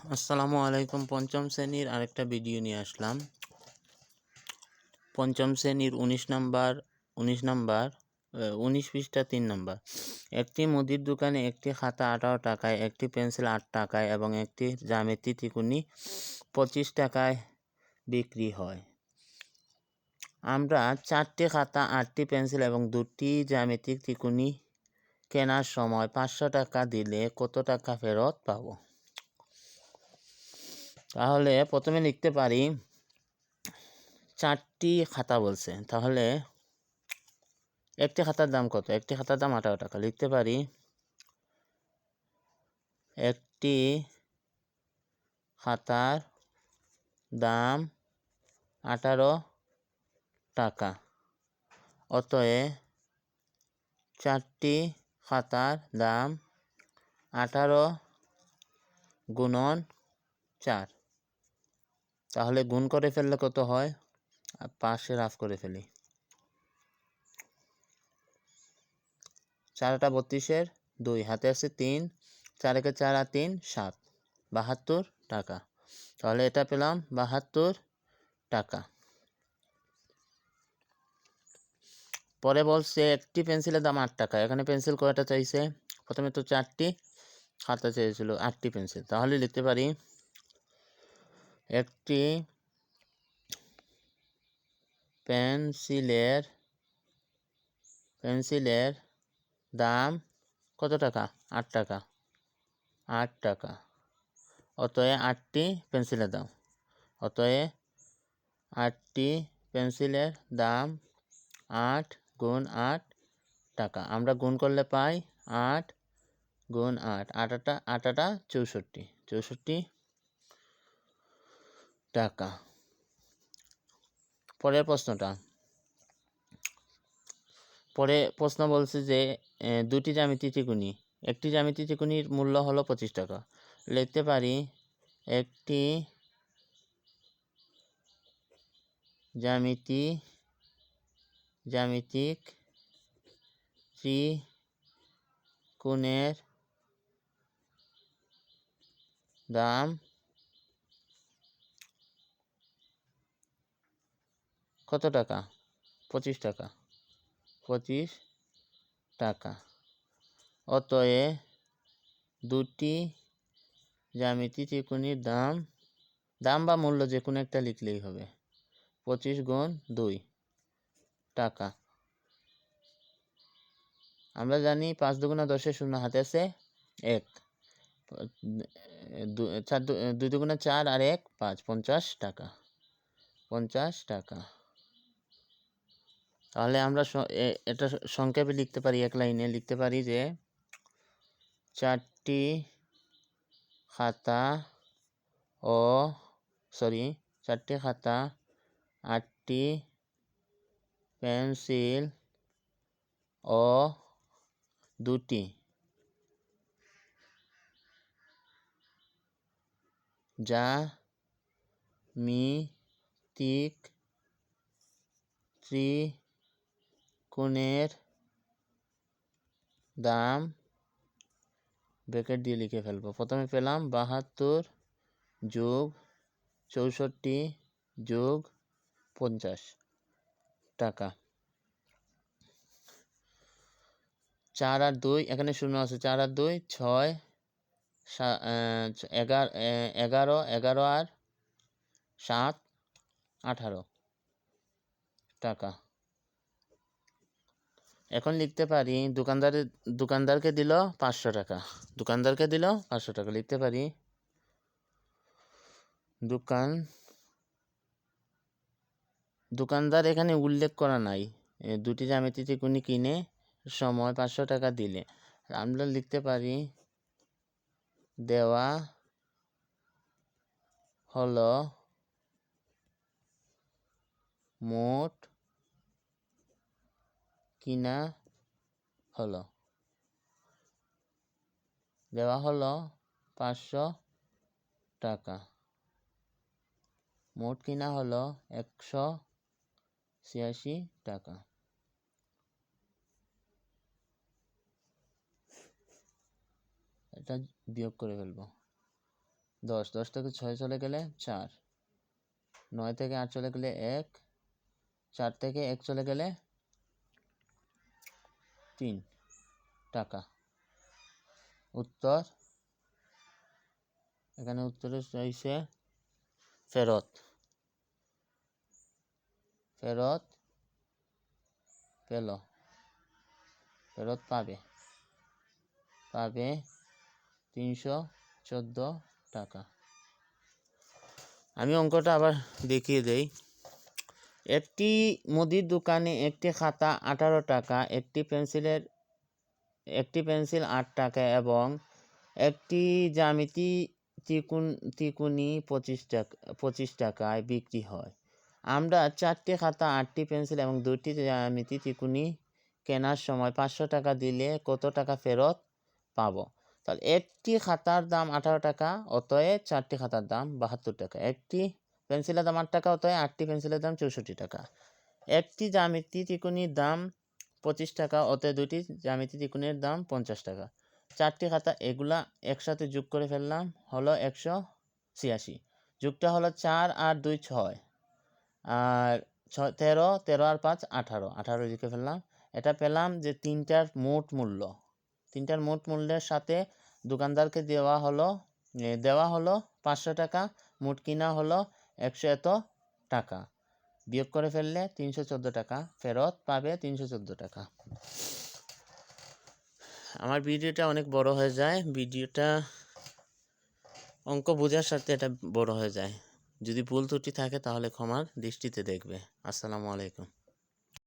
আসসালামু আলাইকুম। পঞ্চম শ্রেণীর আরেকটা ভিডিও নিয়ে আসলাম। পঞ্চম শ্রেণীর 19 পৃষ্ঠা 3 নম্বর। একটি মুদির দোকানে একটি খাতা 18 টাকায়, একটি পেন্সিল 8 টাকায় এবং একটি জ্যামিতি চিকুনি 25 টাকায় বিক্রি হয়। আমরা 4টি খাতা, 8টি পেন্সিল এবং 2টি জ্যামিতিক চিকুনি কেনার সময় 500 টাকা দিলে কত টাকা ফেরত পাব? তাহলে প্রথমে লিখতে পারি 4টি খাতা বলছে, তাহলে একটি খাতার দাম কত? একটি খাতার দাম 18 টাকা। লিখতে পারি একটি খাতার দাম 18 টাকা। অতএব 4টি খাতার দাম 18 গুণন 4। তাহলে গুণ করে ফেললে কত হয়? পাশে রাফ করে ফেলি। 4 × 32 2, হাতে আছে 3, 4 × 4 আর 3 7, 72 টাকা। তাহলে এটা পেলাম 72 টাকা। পরে বলছে একটি পেন্সিলের দাম 8 টাকা। এখানে পেন্সিল কয়টা চাইছে? প্রথমে তো 4টি, খাতা চেয়েছিল 8টি পেন্সিল। তাহলে লিখতে পারি একটি পেন্সিলের দাম কত টাকা? 8 টাকা। 8 টাকা। অতএব 8টি পেন্সিলের দাম। অতএব 8টি পেন্সিলের দাম 8 গুণ 8 টাকা। আমরা গুণ করলে পাই 8 গুণ 8, 8টা 64 টাকা। পরের প্রশ্ন বলছে যে 2টি জ্যামিতি চিকুনি। একটি জ্যামিতি চিকুনির মূল্য হলো 25 টাকা। লিখতে পারি একটি জ্যামিতিক চিকুনের দাম কত টাকা? 25 টাকা। 25 টাকা। অতএব 2টি জ্যামিতি চিকুনির দাম বা মূল্য যে কোনো একটা লিখলেই হবে। 25 গুণ 2 টাকা। আমরা জানি 5 দুগুণা 10, 0 হাতে আছে 1, 2 দুগুণা 4 আর 1 5, 50 টাকা। 50 টাকা। তাহলে আমরা এটা সংক্ষেপে লিখতে পারি, এক লাইনে লিখতে পারি যে 4টি খাতা, 8টি পেন্সিল ও 2টি জ্যামিতিক চিকুনের দাম ব্র্যাকেট দিয়ে লিখে ফেলবো। প্রথমে পেলাম 72 যোগ 64 যোগ 50 টাকা। 4 আর 2 এখানে 0 আছে, 4 আর 2 6, 11, 11 আর 7 18 টাকা। এখন লিখতে পারি দোকানদারকে দিল 500 টাকা। লিখতে পারি দোকানদার এখানে উল্লেখ করা নাই 2টি জ্যামিতি চিকুনি কিনে সময় 500 টাকা দিলে। আমরা লিখতে পারি দেওয়া হলো মোট কিনা হলো 500 টাকা। মোট কিনা হলো 186 টাকা। এটা বিয়োগ করে ফেলবো। 10, 10 থেকে 6 চলে গেলে 4, 9 থেকে 8 চলে গেলে 1, 4 থেকে 1 চলে গেলে 3 টাকা। উত্তর, এখানে উত্তরে রয়েছে ফেরত পেল, ফেরত পাবে 314 টাকা। আমি অঙ্কটা আবার দেখিয়ে দেই। একটি মুদির দোকানে একটি খাতা 18 টাকা, একটি পেন্সিল 8 টাকা এবং একটি জ্যামিতি তিকুনি 25 টাকায় বিক্রি হয়। আমরা 4টি খাতা, 8টি পেন্সিল এবং 2টি জ্যামিতি তিকুনি কেনার সময় 500 টাকা দিলে কত টাকা ফেরত পাবো? তাহলে একটি খাতার দাম 18 টাকা, অতএব 4টি খাতার দাম 72 টাকা। একটি পেন্সিলের দাম 8 টাকা, অতএব 8টি পেন্সিলের দাম 64 টাকা। একটি জ্যামিতি তিকুনির দাম 25 টাকা, অতএব 2টি জ্যামিতি তিকুনির দাম 50 টাকা। 4টি খাতা, এগুলা একসাথে যোগ করে ফেললাম, হলো 186। যোগটা হলো 4 আর 2 6, আর 13, 13 আর 5 18, 18 লিখে ফেললাম। এটা পেলাম যে তিনটার মোট মূল্যের সাথে দোকানদারকে দেওয়া হলো 500 টাকা, মোট কিনা হলো 100 এত টাকা। বিয়োগ করে ফেললে 314 টাকা, ফেরত পাবে 314 টাকা। আমার ভিডিওটা অনেক বড় হয়ে যায়, অঙ্ক বোঝার সাথে এটা বড় হয়ে যায়। যদি ভুল ত্রুটি থাকে তাহলে ক্ষমার দৃষ্টিতে দেখবে। আসসালামু আলাইকুম।